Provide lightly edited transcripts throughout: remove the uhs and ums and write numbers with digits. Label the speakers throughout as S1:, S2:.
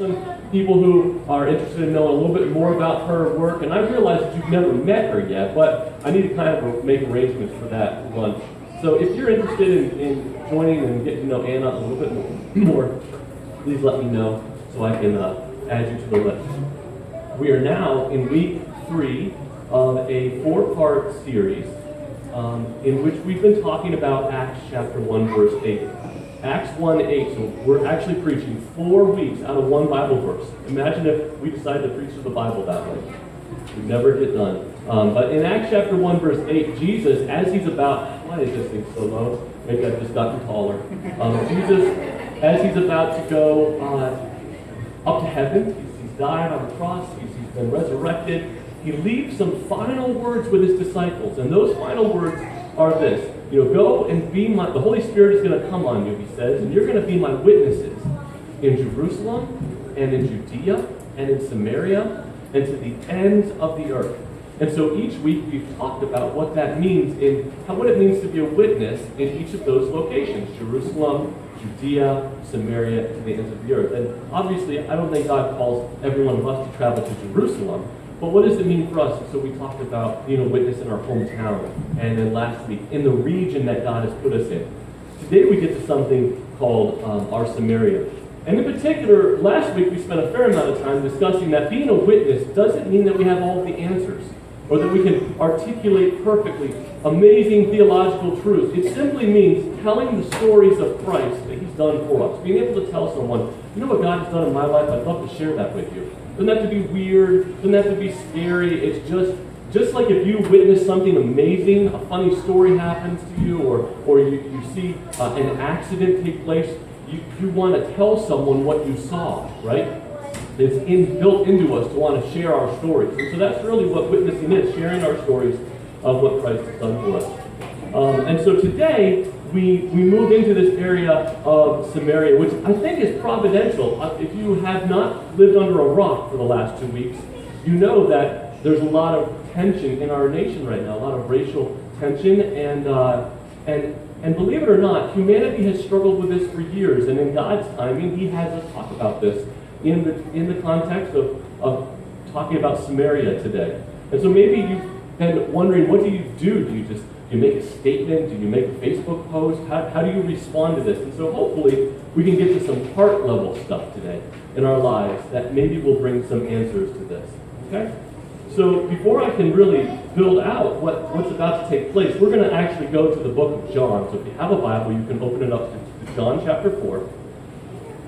S1: some people who are interested in knowing a little bit more about her work, and I realize that you've never met her yet, but I need to kind of make arrangements for that lunch. So if you're interested in joining and getting to know Anna a little bit more, please let me know so I can add you to the list. We are now in week 3 of a 4-part series in which we've been talking about Acts chapter 1, verse 8. Acts 1:8, so we're actually preaching 4 weeks out of one Bible verse. Imagine if we decided to preach through the Bible that way. We'd never get done. But in Acts chapter 1, verse 8, Jesus, as he's about, why is this thing so low? Maybe I've just gotten taller. Jesus, as he's about to go up to heaven, he's died on the cross, he's been resurrected, he leaves some final words with his disciples. And those final words are this. Go and be the Holy Spirit is going to come on you, he says, and you're going to be my witnesses in Jerusalem and in Judea and in Samaria and to the ends of the earth. And so each week we've talked about what that means what it means to be a witness in each of those locations, Jerusalem, Judea, Samaria, to the ends of the earth. And obviously, I don't think God calls every one of us to travel to Jerusalem, but what does it mean for us? So we talked about being a witness in our hometown, and then last week, in the region that God has put us in. Today we get to something called our Samaria. And in particular, last week we spent a fair amount of time discussing that being a witness doesn't mean that we have all the answers, or that we can articulate perfectly amazing theological truths. It simply means telling the stories of Christ that he's done for us. Being able to tell someone, you know what God has done in my life, I'd love to share that with you. Doesn't have to be weird, doesn't have to be scary. It's just like if you witness something amazing, a funny story happens to you, or you see an accident take place, you want to tell someone what you saw, right? It's built into us to want to share our stories. And so that's really what witnessing is, sharing our stories of what Christ has done for us. And so today, we move into this area of Samaria, which I think is providential. If you have not lived under a rock for the last 2 weeks, you know that there's a lot of tension in our nation right now, a lot of racial tension, and believe it or not, humanity has struggled with this for years, and in God's timing, he has us talk about this in the context of talking about Samaria today. And so maybe you've been wondering, what do you do? Do you make a statement? Do you make a Facebook post? How do you respond to this? And so hopefully we can get to some heart level stuff today in our lives that maybe will bring some answers to this. Okay? So before I can really build out what's about to take place, we're going to actually go to the book of John. So if you have a Bible, you can open it up to John chapter 4,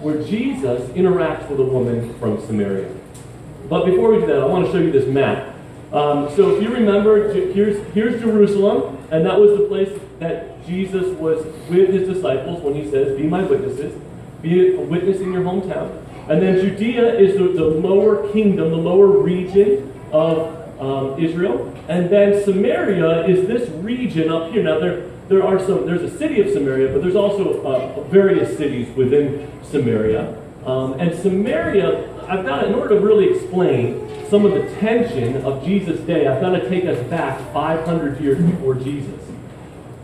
S1: where Jesus interacts with a woman from Samaria. But before we do that, I want to show you this map. So if you remember, here's Jerusalem, and that was the place that Jesus was with his disciples when he says, be my witnesses, be a witness in your hometown. And then Judea is the lower kingdom, the lower region of Israel. And then Samaria is this region up here. Now there's a city of Samaria, but there's also various cities within Samaria. And Samaria, in order to really explain some of the tension of Jesus' day, I've got to take us back 500 years before Jesus.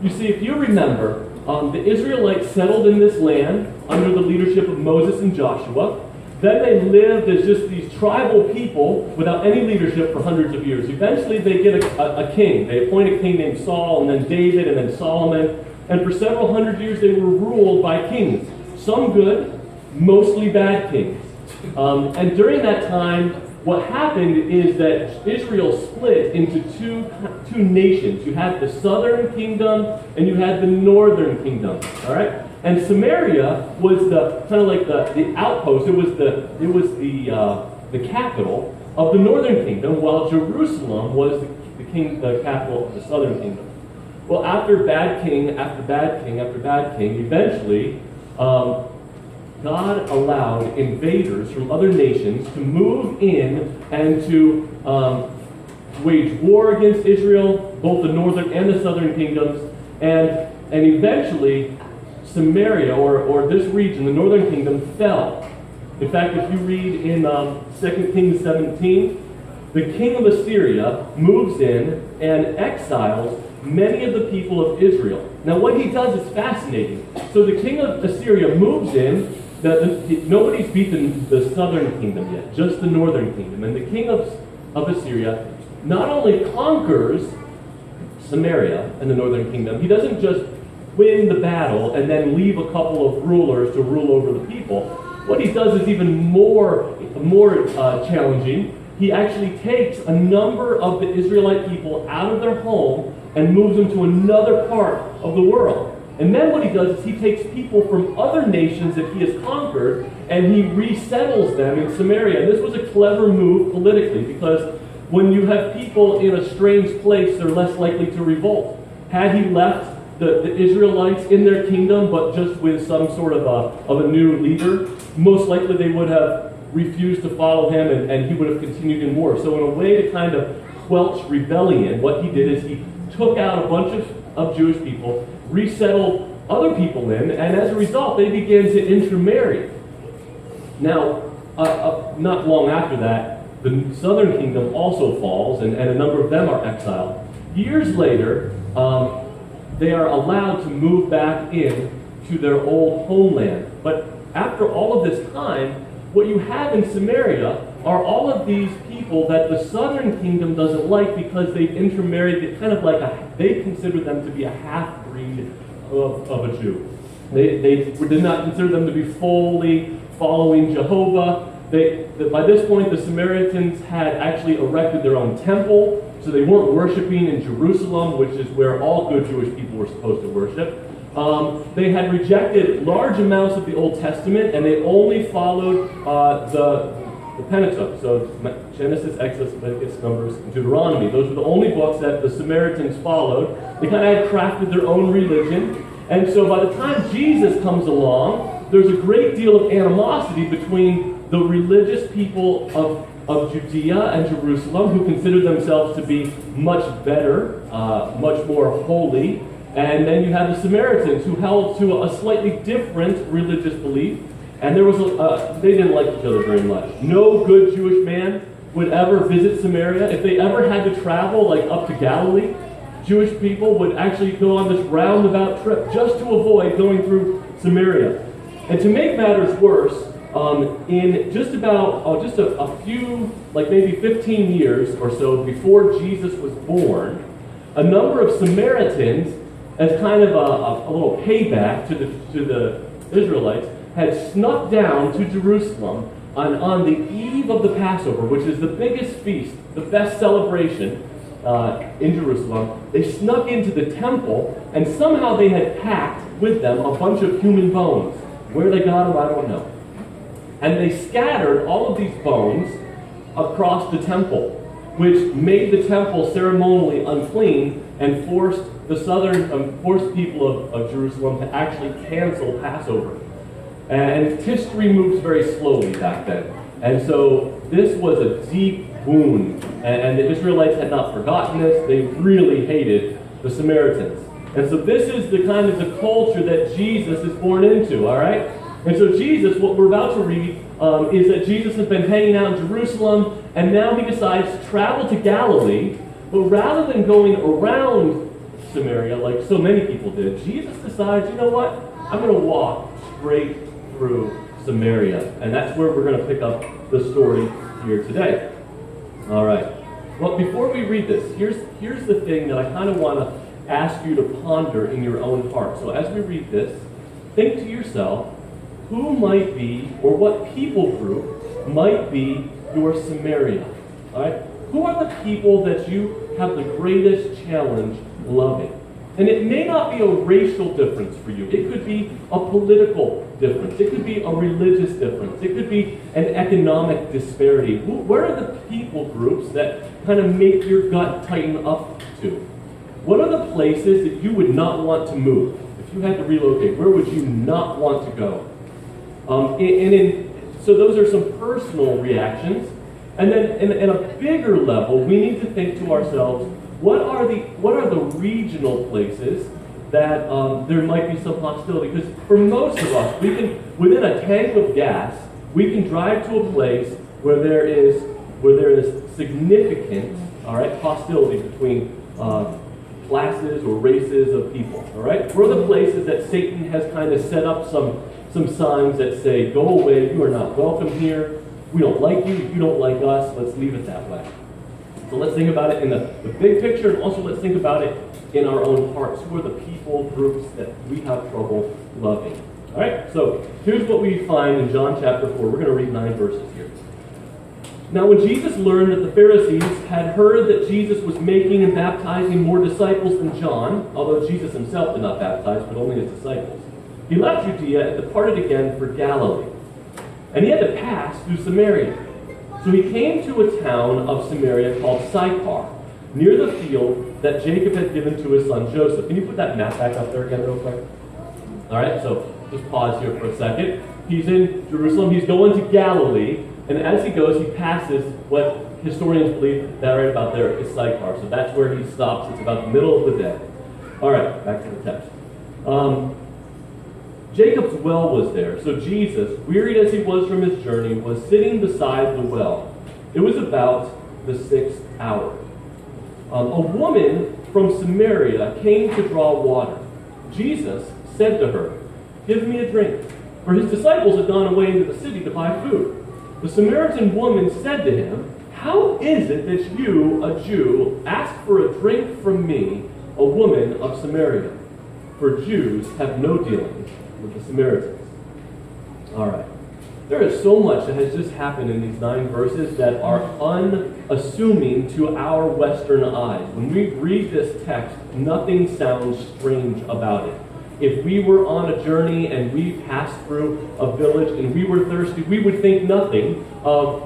S1: You see, if you remember, the Israelites settled in this land under the leadership of Moses and Joshua. Then they lived as just these tribal people without any leadership for hundreds of years. Eventually they get a king. They appoint a king named Saul, and then David, and then Solomon. And for several hundred years they were ruled by kings. Some good, mostly bad kings. And during that time, what happened is that Israel split into two nations. You had the southern kingdom and you had the northern kingdom. All right, and Samaria was the kind of like the outpost. It was the capital of the northern kingdom, while Jerusalem was the capital of the southern kingdom. Well, after bad king after bad king after bad king, eventually, God allowed invaders from other nations to move in and to wage war against Israel, both the northern and the southern kingdoms, and eventually Samaria, or this region, the northern kingdom, fell. In fact, if you read in 2 Kings 17, the king of Assyria moves in and exiles many of the people of Israel. Now, what he does is fascinating. So the king of Assyria moves in, Nobody's beaten the southern kingdom yet, just the northern kingdom. And the king of Assyria not only conquers Samaria and the northern kingdom, he doesn't just win the battle and then leave a couple of rulers to rule over the people. What he does is even more challenging. He actually takes a number of the Israelite people out of their home and moves them to another part of the world. And then what he does is he takes people from other nations that he has conquered and he resettles them in Samaria. And this was a clever move politically, because when you have people in a strange place, they're less likely to revolt. Had he left the Israelites in their kingdom, but just with some sort of a new leader, most likely they would have refused to follow him, and he would have continued in war. So in a way to kind of quelch rebellion, what he did is he took out a bunch of Jewish people, resettled other people in, and as a result, they began to intermarry. Now, not long after that, the southern kingdom also falls, and a number of them are exiled. Years later, they are allowed to move back in to their old homeland. But after all of this time, what you have in Samaria are all of these people that the southern kingdom doesn't like because they've intermarried. They kind of they consider them to be a half-breed of a Jew. They did not consider them to be fully following Jehovah. By this point, the Samaritans had actually erected their own temple, so they weren't worshiping in Jerusalem, which is where all good Jewish people were supposed to worship. They had rejected large amounts of the Old Testament, and they only followed the Pentateuch, so Genesis, Exodus, Leviticus, Numbers, and Deuteronomy. Those were the only books that the Samaritans followed. They kind of had crafted their own religion. And so by the time Jesus comes along, there's a great deal of animosity between the religious people of Judea and Jerusalem, who considered themselves to be much better, much more holy. And then you have the Samaritans, who held to a slightly different religious belief. And there was they didn't like each other very much. No good Jewish man would ever visit Samaria. If they ever had to travel, like up to Galilee, Jewish people would actually go on this roundabout trip just to avoid going through Samaria. And to make matters worse, in just a few, like maybe 15 years or so before Jesus was born, a number of Samaritans, as kind of a little payback to the Israelites, had snuck down to Jerusalem on the eve of the Passover, which is the biggest feast, the best celebration in Jerusalem. They snuck into the temple, and somehow they had packed with them a bunch of human bones. Where they got them, I don't know. And they scattered all of these bones across the temple, which made the temple ceremonially unclean and forced people of Jerusalem to actually cancel Passover. And history moves very slowly back then. And so this was a deep wound. And the Israelites had not forgotten this. They really hated the Samaritans. And so this is the kind of the culture that Jesus is born into, all right? And so Jesus, what we're about to read, is that Jesus has been hanging out in Jerusalem, and now he decides to travel to Galilee. But rather than going around Samaria like so many people did, Jesus decides, you know what? I'm going to walk straight through Samaria. And that's where we're going to pick up the story here today. All right. Well, before we read this, here's the thing that I kind of want to ask you to ponder in your own heart. So as we read this, think to yourself, who might be, or what people group might be your Samaria? All right? Who are the people that you have the greatest challenge loving? And it may not be a racial difference for you. It could be a political difference. It could be a religious difference. It could be an economic disparity. Where are the people groups that kind of make your gut tighten up to? What are the places that you would not want to move? If you had to relocate, where would you not want to go? So those are some personal reactions. And then in a bigger level, we need to think to ourselves, what are the regional places that there might be some hostility? Because for most of us, within a tank of gas, we can drive to a place where there is significant, all right, hostility between classes or races of people. All right, where are the places that Satan has kind of set up some some signs that say, go away, you are not welcome here, we don't like you, you don't like us, let's leave it that way. So let's think about it in the big picture, and also let's think about it in our own hearts. Who are the people groups that we have trouble loving? All right, so here's what we find in John chapter 4. We're going to read 9 verses here. Now when Jesus learned that the Pharisees had heard that Jesus was making and baptizing more disciples than John, although Jesus himself did not baptize, but only his disciples, he left Judea and departed again for Galilee. And he had to pass through Samaria. So he came to a town of Samaria called Sychar, near the field that Jacob had given to his son Joseph. Can you put that map back up there again real quick? All right, so just pause here for a second. He's in Jerusalem. He's going to Galilee. And as he goes, he passes what historians believe that right about there is Sychar. So that's where he stops. It's about the middle of the day. All right, back to the text. Jacob's well was there. So Jesus, wearied as he was from his journey, was sitting beside the well. It was about the 6th hour. A woman from Samaria came to draw water. Jesus said to her, "Give me a drink." For his disciples had gone away into the city to buy food. The Samaritan woman said to him, "How is it that you, a Jew, ask for a drink from me, a woman of Samaria? For Jews have no dealing with the Samaritans." All right. There is so much that has just happened in these 9 verses that are unassuming to our Western eyes. When we read this text, nothing sounds strange about it. If we were on a journey and we passed through a village and we were thirsty, we would think nothing of,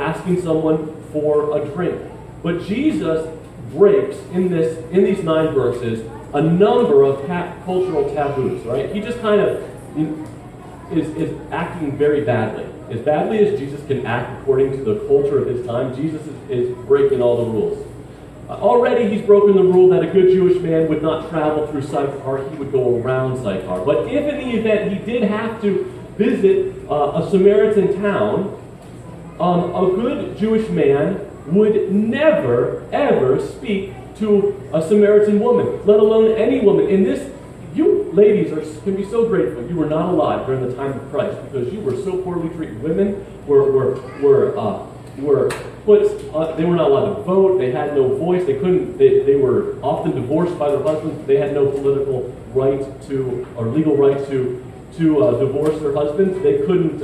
S1: asking someone for a drink. But Jesus breaks in these 9 verses a number of cultural taboos, right? He just kind of is acting very badly. As badly as Jesus can act according to the culture of his time, Jesus is breaking all the rules. Already he's broken the rule that a good Jewish man would not travel through Sychar, he would go around Sychar. But if in the event he did have to visit a Samaritan town, a good Jewish man would never, ever speak to a Samaritan woman, let alone any woman. In this, you ladies can be so grateful you were not alive during the time of Christ, because you were so poorly treated. Women were put. They were not allowed to vote. They had no voice. They couldn't. They were often divorced by their husbands. They had no political right to or legal right to divorce their husbands. They couldn't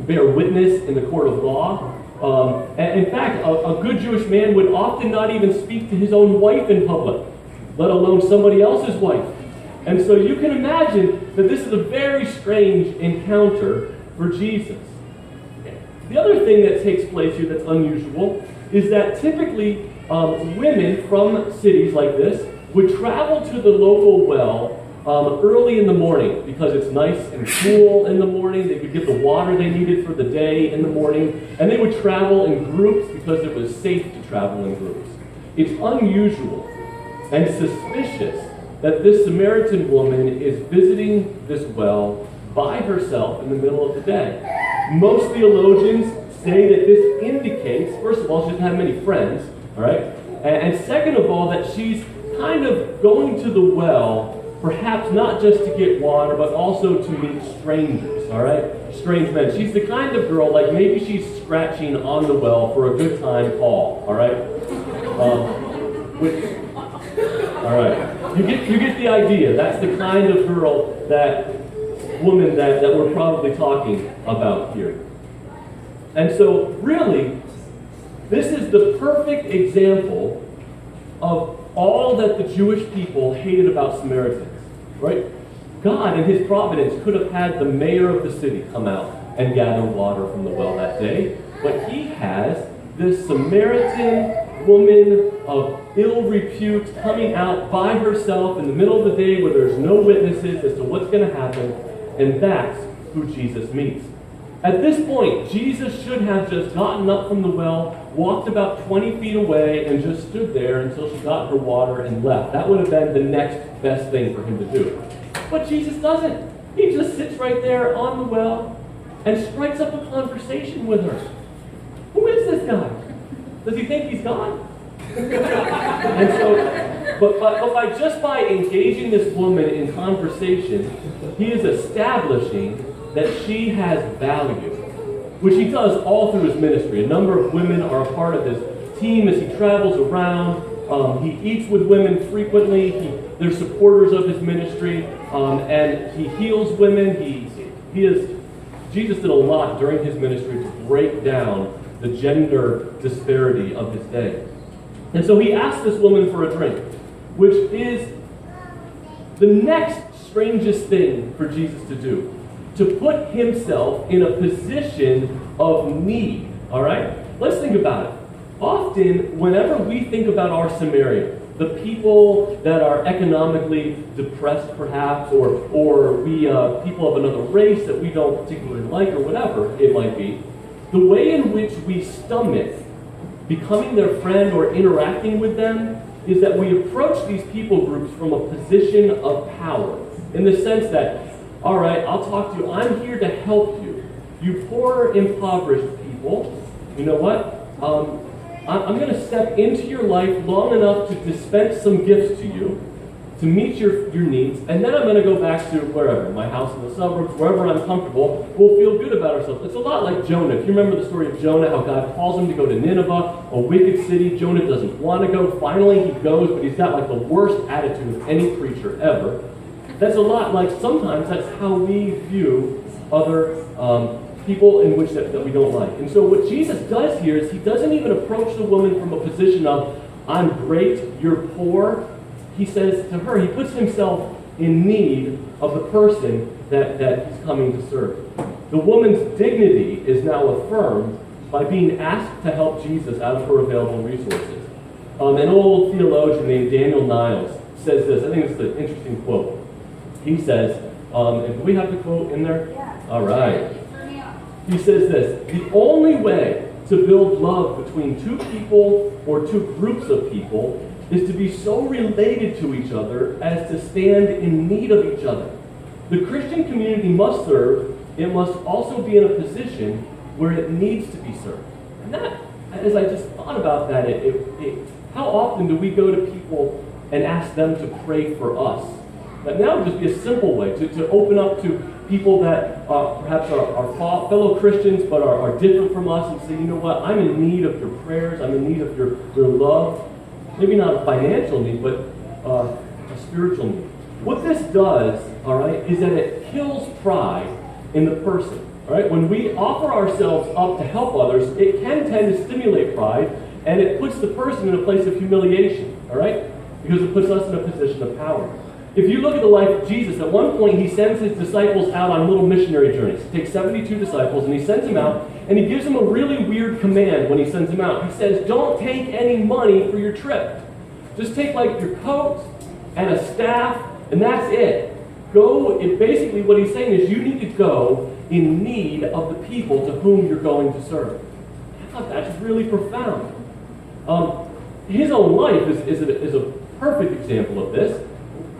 S1: bear witness in the court of law. And in fact, a good Jewish man would often not even speak to his own wife in public, let alone somebody else's wife. And so you can imagine that this is a very strange encounter for Jesus. The other thing that takes place here that's unusual is that typically women from cities like this would travel to the local well early in the morning because it's nice and cool in the morning. They could get the water they needed for the day in the morning. And they would travel in groups because it was safe to travel in groups. It's unusual and suspicious that this Samaritan woman is visiting this well by herself in the middle of the day. Most theologians say that this indicates, first of all, she doesn't have many friends, all right? And second of all, that she's kind of going to the well, perhaps not just to get water, but also to meet strangers, all right? Strange men. She's the kind of girl, like maybe she's scratching on the well for a good time Paul, all right? All right. You get the idea. That's the kind of girl, woman that we're probably talking about here. And so, really, this is the perfect example of all that the Jewish people hated about Samaritans, right? God, in his providence, could have had the mayor of the city come out and gather water from the well that day, but he has this Samaritan woman of ill repute coming out by herself in the middle of the day where there's no witnesses as to what's going to happen, and that's who Jesus meets. At this point, Jesus should have just gotten up from the well, walked about 20 feet away, and just stood there until she got her water and left. That would have been the next best thing for him to do. But Jesus doesn't. He just sits right there on the well and strikes up a conversation with her. Who is this guy? Does he think he's God? And so, but by engaging this woman in conversation, he is establishing that she has value, which he does all through his ministry. A number of women are a part of his team as he travels around. He eats with women frequently. They're supporters of his ministry, and he heals women. Jesus did a lot during his ministry to break down the gender disparity of his day. And so he asked this woman for a drink, which is the next strangest thing for Jesus to do, to put himself in a position of need, all right? Let's think about it. Often, whenever we think about our Samaria, the people that are economically depressed perhaps, or we people of another race that we don't particularly like or whatever it might be, the way in which we stomach becoming their friend or interacting with them is that we approach these people groups from a position of power, in the sense that, all right, I'll talk to you, I'm here to help you. You poor, impoverished people, you know what? I'm going to step into your life long enough to dispense some gifts to you, to meet your needs, and then I'm going to go back to wherever, my house in the suburbs, wherever I'm comfortable. We'll feel good about ourselves. It's a lot like Jonah. If you remember the story of Jonah, how God calls him to go to Nineveh, a wicked city. Jonah doesn't want to go. Finally, he goes, but he's got like the worst attitude of any preacher ever. That's a lot like sometimes that's how we view other people in which that we don't like. And so what Jesus does here is he doesn't even approach the woman from a position of, I'm great, you're poor. He says to her, he puts himself in need of the person that he's coming to serve. The woman's dignity is now affirmed by being asked to help Jesus out of her available resources. An old theologian named Daniel Niles says this. I think it's an interesting quote. He says, and do we have the quote in there?
S2: Yeah.
S1: All right. He says this: the only way to build love between two people or two groups of people is to be so related to each other as to stand in need of each other. The Christian community must serve. It must also be in a position where it needs to be served. And that, as I just thought about that, how often do we go to people and ask them to pray for us? But now would just be a simple way to open up to people that perhaps are fellow Christians but are different from us, and say, you know what, I'm in need of your prayers, I'm in need of your love. Maybe not a financial need, but a spiritual need. What this does, all right, is that it kills pride in the person. All right, when we offer ourselves up to help others, it can tend to stimulate pride, and it puts the person in a place of humiliation. All right, because it puts us in a position of power. If you look at the life of Jesus, at one point he sends his disciples out on little missionary journeys. He takes 72 disciples and he sends them out, and he gives them a really weird command when he sends them out. He says, don't take any money for your trip. Just take like your coat and a staff, and that's it. Go, basically what he's saying is you need to go in need of the people to whom you're going to serve. I thought that's really profound. His own life is a perfect example of this.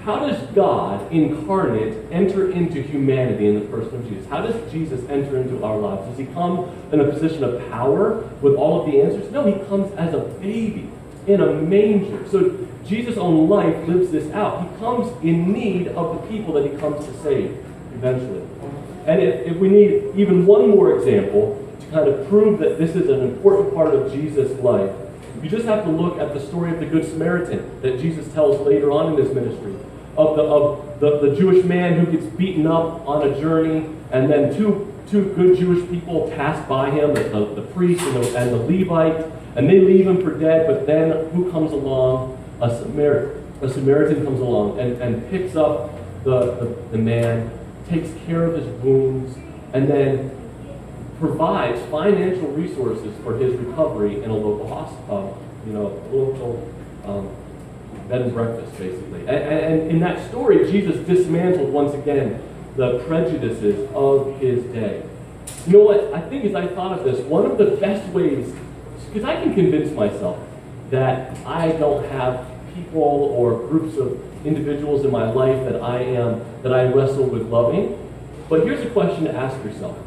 S1: How does God incarnate enter into humanity in the person of Jesus? How does Jesus enter into our lives? Does he come in a position of power with all of the answers? No, he comes as a baby in a manger. So Jesus' own life lives this out. He comes in need of the people that he comes to save eventually. And if we need even one more example to kind of prove that this is an important part of Jesus' life, you just have to look at the story of the Good Samaritan that Jesus tells later on in his ministry. Of the Jewish man who gets beaten up on a journey, and then two good Jewish people pass by him, the priest and the Levite, and they leave him for dead, but then who comes along? A Samaritan comes along and picks up the man, takes care of his wounds, and then provides financial resources for his recovery in a local hospital, bed and breakfast, basically. And in that story, Jesus dismantled once again the prejudices of his day. You know what? I think as I thought of this, one of the best ways, because I can convince myself that I don't have people or groups of individuals in my life that I wrestle with loving. But here's a question to ask yourself.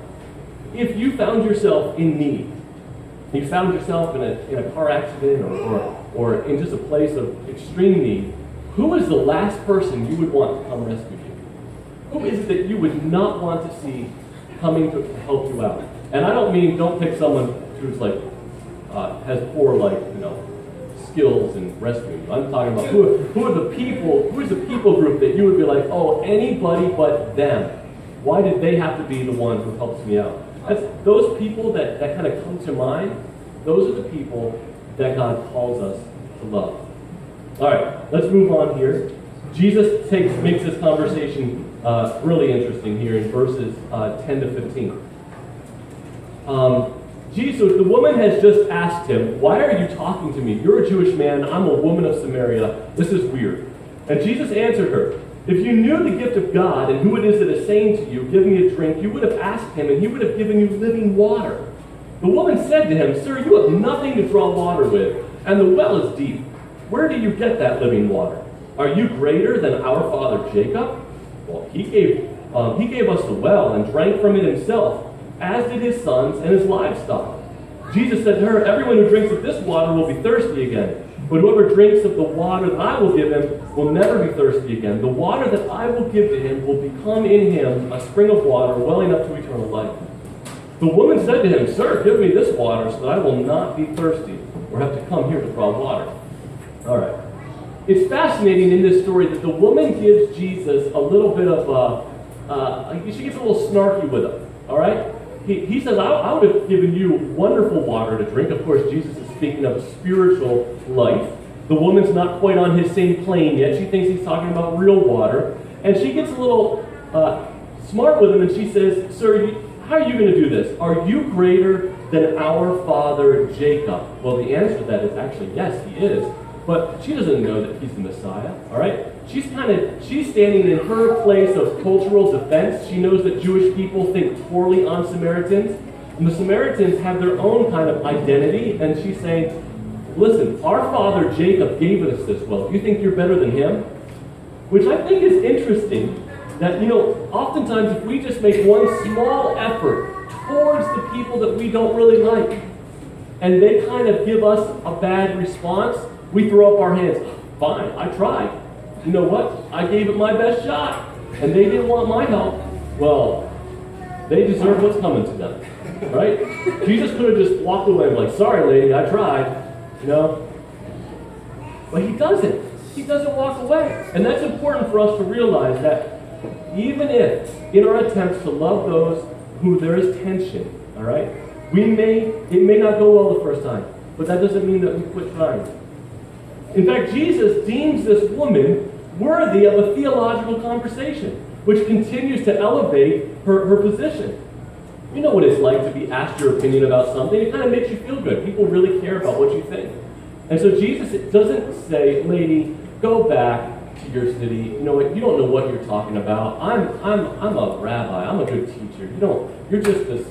S1: If you found yourself in need, you found yourself in a car accident or in just a place of extreme need, who is the last person you would want to come rescue you? Who is it that you would not want to see coming to help you out? And I don't mean don't pick someone who's like has poor skills in rescuing. I'm talking about who are the people? Who is the people group that you would be like, oh, anybody but them? Why did they have to be the one who helps me out? Those people that kind of come to mind. Those are the people that God calls us to love. All right, let's move on here. Jesus makes this conversation really interesting here in verses 10 to 15. The woman has just asked him, why are you talking to me? You're a Jewish man, I'm a woman of Samaria. This is weird. And Jesus answered her, if you knew the gift of God and who it is that is saying to you, give me a drink, you would have asked him and he would have given you living water. The woman said to him, sir, you have nothing to draw water with, and the well is deep. Where do you get that living water? Are you greater than our father Jacob? Well, he gave us the well and drank from it himself, as did his sons and his livestock. Jesus said to her, everyone who drinks of this water will be thirsty again. But whoever drinks of the water that I will give him will never be thirsty again. The water that I will give to him will become in him a spring of water welling up to eternal life. The woman said to him, sir, give me this water so that I will not be thirsty or have to come here to draw water. All right. It's fascinating in this story that the woman gives Jesus a little bit of she gets a little snarky with him. All right. He says, I would have given you wonderful water to drink. Of course, Jesus is speaking of spiritual life. The woman's not quite on his same plane yet. She thinks he's talking about real water. And she gets a little smart with him, and she says, sir, how are you going to do this? Are you greater than our father Jacob? Well, the answer to that is actually yes, he is. But she doesn't know that he's the Messiah, all right? She's standing in her place of cultural defense. She knows that Jewish people think poorly on Samaritans. And the Samaritans have their own kind of identity. And she's saying, listen, our father Jacob gave us this well. Do you think you're better than him? Which I think is interesting. That, oftentimes if we just make one small effort towards the people that we don't really like, and they kind of give us a bad response, we throw up our hands. Fine, I tried. You know what? I gave it my best shot, and they didn't want my help. Well, they deserve what's coming to them, right? Jesus could have just walked away and like, sorry, lady, I tried, But he doesn't. He doesn't walk away. And that's important for us to realize that even if, in our attempts to love those who there is tension, all right, it may not go well the first time, but that doesn't mean that we quit trying. In fact, Jesus deems this woman worthy of a theological conversation, which continues to elevate her position. You know what it's like to be asked your opinion about something. It kind of makes you feel good. People really care about what you think. And so Jesus doesn't say, lady, go back to your city. You know what? You don't know what you're talking about. I'm a rabbi. I'm a good teacher. You're just this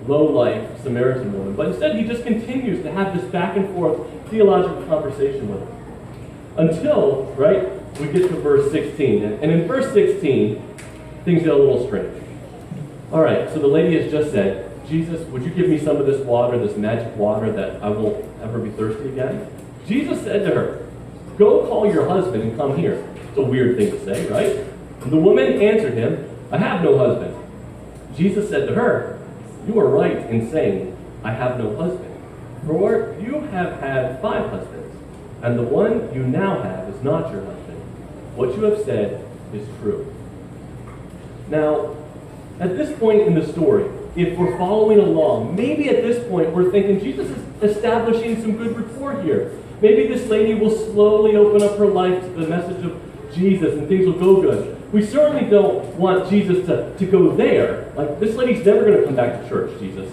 S1: low-life Samaritan woman. But instead, he just continues to have this back and forth theological conversation with her. Until, we get to verse 16. And in verse 16, things get a little strange. All right, so the lady has just said, Jesus, would you give me some of this water, this magic water, that I won't ever be thirsty again? Jesus said to her, go call your husband and come here. It's a weird thing to say, right? And the woman answered him, I have no husband. Jesus said to her, you are right in saying, I have no husband. For you have had 5 husbands, and the one you now have is not your husband. What you have said is true. Now, at this point in the story, if we're following along, maybe at this point we're thinking Jesus is establishing some good rapport here. Maybe this lady will slowly open up her life to the message of Jesus and things will go good. We certainly don't want Jesus to go there. Like, this lady's never going to come back to church, Jesus,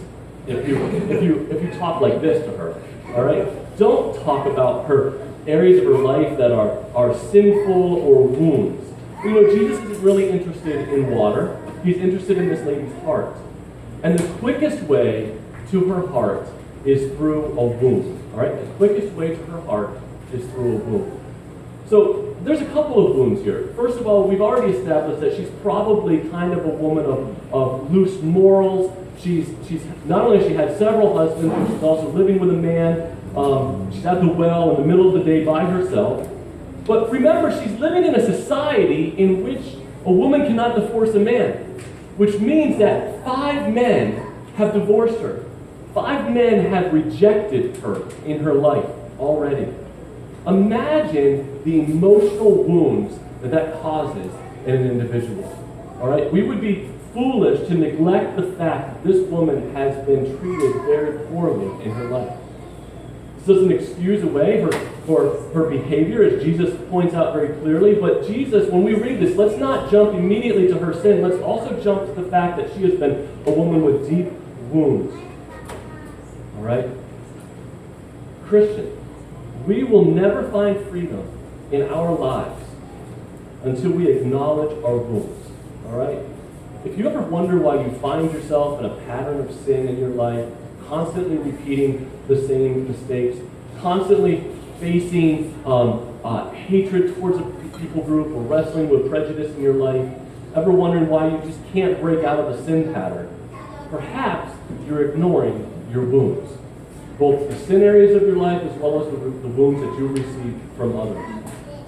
S1: if you talk like this to her. All right? Don't talk about her areas of her life that are sinful or wounds. Jesus isn't really interested in water. He's interested in this lady's heart. And the quickest way to her heart is through a wound. All right? The quickest way to her heart is through a wound. So there's a couple of wounds here. First of all, we've already established that she's probably kind of a woman of loose morals. She's not only has she had several husbands, but she's also living with a man. She's at the well in the middle of the day by herself. But remember, she's living in a society in which A woman cannot divorce a man, which means that 5 men have divorced her. 5 men have rejected her in her life already. Imagine the emotional wounds that causes in an individual. All right? We would be foolish to neglect the fact that this woman has been treated very poorly in her life. This doesn't excuse away for her behavior, as Jesus points out very clearly, but Jesus, when we read this, let's not jump immediately to her sin. Let's also jump to the fact that she has been a woman with deep wounds. All right? Christian, we will never find freedom in our lives until we acknowledge our wounds. All right? If you ever wonder why you find yourself in a pattern of sin in your life, constantly repeating the same mistakes, constantly facing hatred towards a people group or wrestling with prejudice in your life, ever wondering why you just can't break out of a sin pattern, perhaps you're ignoring your wounds, both the sin areas of your life as well as the wounds that you received from others.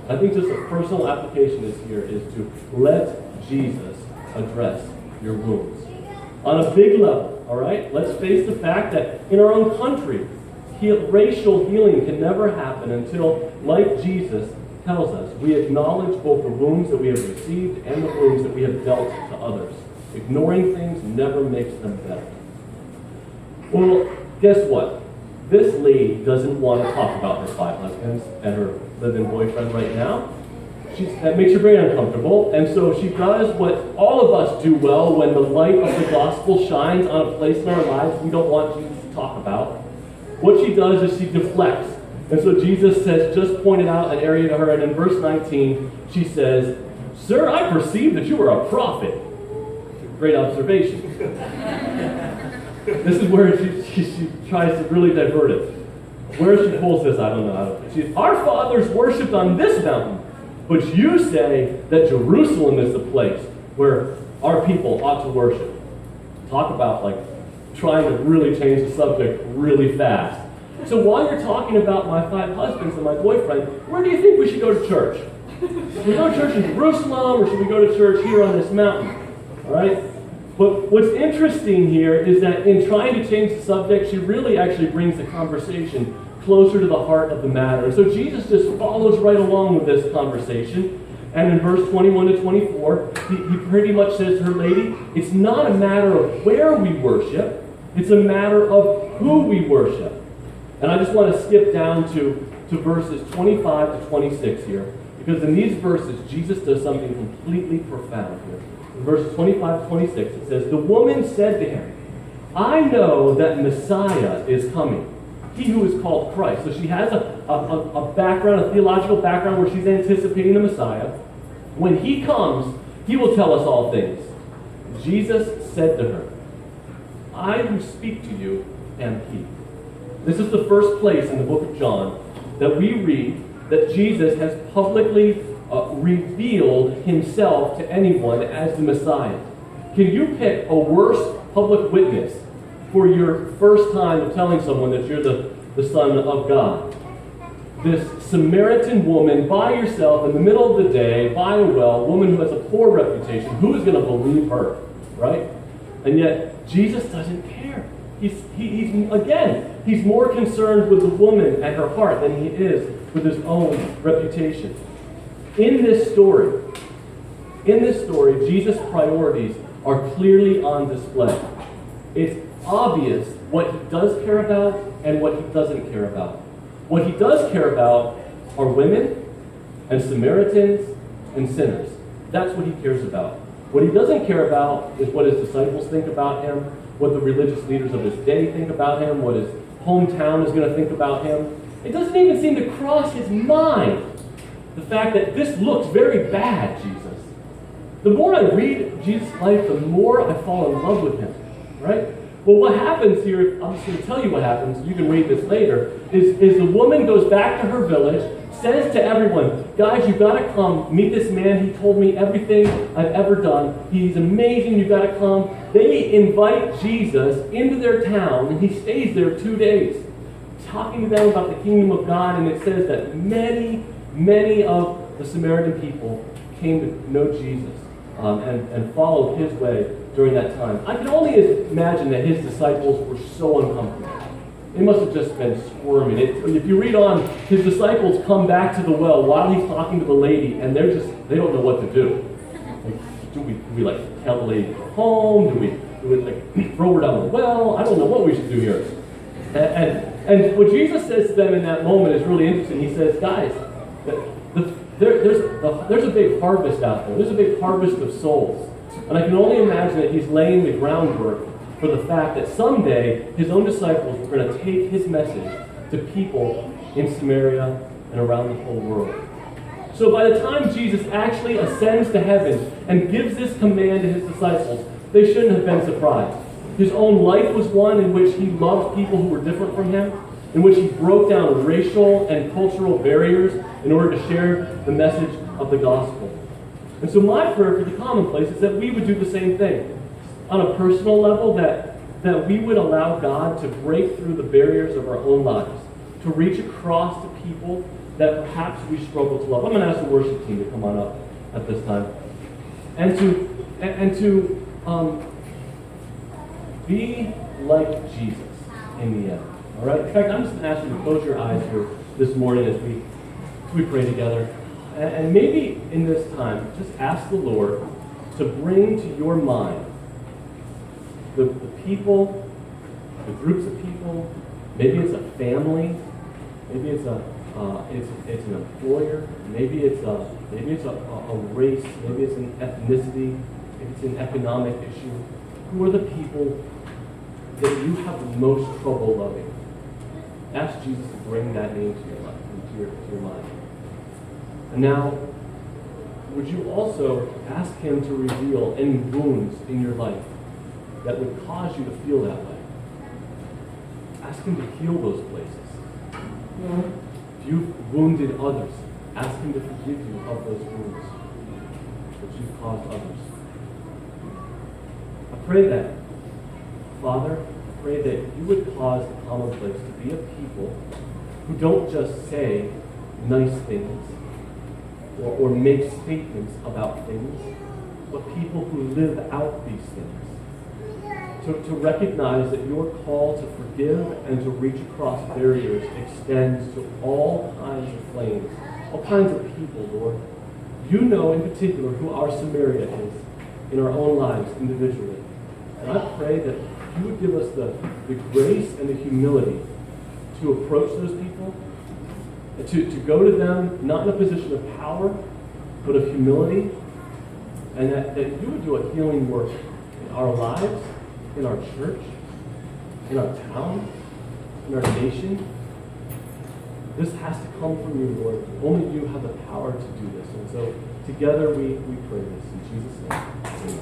S1: I think just a personal application is to let Jesus address your wounds. On a big level, all right? Let's face the fact that in our own country, racial healing can never happen until, like Jesus tells us, we acknowledge both the wounds that we have received and the wounds that we have dealt to others. Ignoring things never makes them better. Well, guess what? This lady doesn't want to talk about her 5 husbands and her live-in boyfriend right now. That makes her very uncomfortable, and so she does what all of us do well when the light of the gospel shines on a place in our lives we don't want Jesus to talk about. What she does is she deflects. And so Jesus has just pointed out an area to her, and in verse 19, she says, "Sir, I perceive that you are a prophet." Great observation. This is where she tries to really divert it. Where she pulls this, I don't know. Our fathers worshipped on this mountain, but you say that Jerusalem is the place where our people ought to worship. Talk about trying to really change the subject really fast. So while you're talking about my 5 husbands and my boyfriend, where do you think we should go to church? Should we go to church in Jerusalem, or should we go to church here on this mountain? All right? But what's interesting here is that in trying to change the subject, she really actually brings the conversation closer to the heart of the matter. And so Jesus just follows right along with this conversation. And in verse 21 to 24, he pretty much says to her, "Lady, it's not a matter of where we worship, it's a matter of who we worship." And I just want to skip down to verses 25 to 26 here, because in these verses, Jesus does something completely profound here. In verses 25 to 26, it says, "The woman said to him, 'I know that Messiah is coming, he who is called Christ.'" So she has a background, a theological background where she's anticipating the Messiah. "When he comes, he will tell us all things." Jesus said to her, "I who speak to you am he." This is the first place in the book of John that we read that Jesus has publicly revealed himself to anyone as the Messiah. Can you pick a worse public witness for your first time of telling someone that you're the Son of God? This Samaritan woman by herself in the middle of the day, by a well, woman who has a poor reputation, who is going to believe her, right? And yet, Jesus doesn't care. He's more concerned with the woman and her heart than he is with his own reputation. In this story, Jesus' priorities are clearly on display. It's obvious what he does care about and what he doesn't care about. What he does care about are women and Samaritans and sinners. That's what he cares about. What he doesn't care about is what his disciples think about him, what the religious leaders of his day think about him, what his hometown is going to think about him. It doesn't even seem to cross his mind the fact that this looks very bad, Jesus. The more I read Jesus' life, the more I fall in love with him, right? Well, what happens here, I'm just going to tell you what happens, you can read this later, is the woman goes back to her village, says to everyone, "Guys, you've got to come meet this man. He told me everything I've ever done. He's amazing. You've got to come." They invite Jesus into their town, and he stays there 2 days, talking to them about the kingdom of God, and it says that many of the Samaritan people came to know Jesus. and followed his way during that time. I can only imagine that his disciples were so uncomfortable. They must have just been squirming. If you read on, his disciples come back to the well while he's talking to the lady, and they don't know what to do. Like, do we like tell the lady to go home? Do we like throw her down the well? I don't know what we should do here. And what Jesus says to them in that moment is really interesting. He says, guys, there's a big harvest out there. There's a big harvest of souls. And I can only imagine that he's laying the groundwork for the fact that someday his own disciples were going to take his message to people in Samaria and around the whole world. So by the time Jesus actually ascends to heaven and gives this command to his disciples, they shouldn't have been surprised. His own life was one in which he loved people who were different from him, in which he broke down racial and cultural barriers in order to share the message of the gospel. And so my prayer for the Commonplace is that we would do the same thing. On a personal level, that we would allow God to break through the barriers of our own lives, to reach across to people that perhaps we struggle to love. I'm going to ask the worship team to come on up at this time. And to be like Jesus in the end. All right? In fact, I'm just going to ask you to close your eyes here this morning as we pray together. And maybe in this time, just ask the Lord to bring to your mind the people, the groups of people. Maybe it's a family. Maybe it's it's an employer. Maybe it's a race. Maybe it's an ethnicity. Maybe it's an economic issue. Who are the people that you have the most trouble loving? Ask Jesus to bring that name to your life, to your mind. And now, would you also ask him to reveal any wounds in your life that would cause you to feel that way? Ask him to heal those places. If you've wounded others, ask him to forgive you of those wounds that you've caused others. I pray that, Father, I pray that you would cause the Commonplace to be a people who don't just say nice things or make statements about things, but people who live out these things. To recognize that your call to forgive and to reach across barriers extends to all kinds of flames, all kinds of people, Lord. You know in particular who our Samaria is in our own lives individually. And I pray that you would give us the grace and the humility to approach those people, to go to them not in a position of power, but of humility, and that you would do a healing work in our lives, in our church, in our town, in our nation. This has to come from you, Lord. Only you have the power to do this. And so together we pray this in Jesus' name. Amen.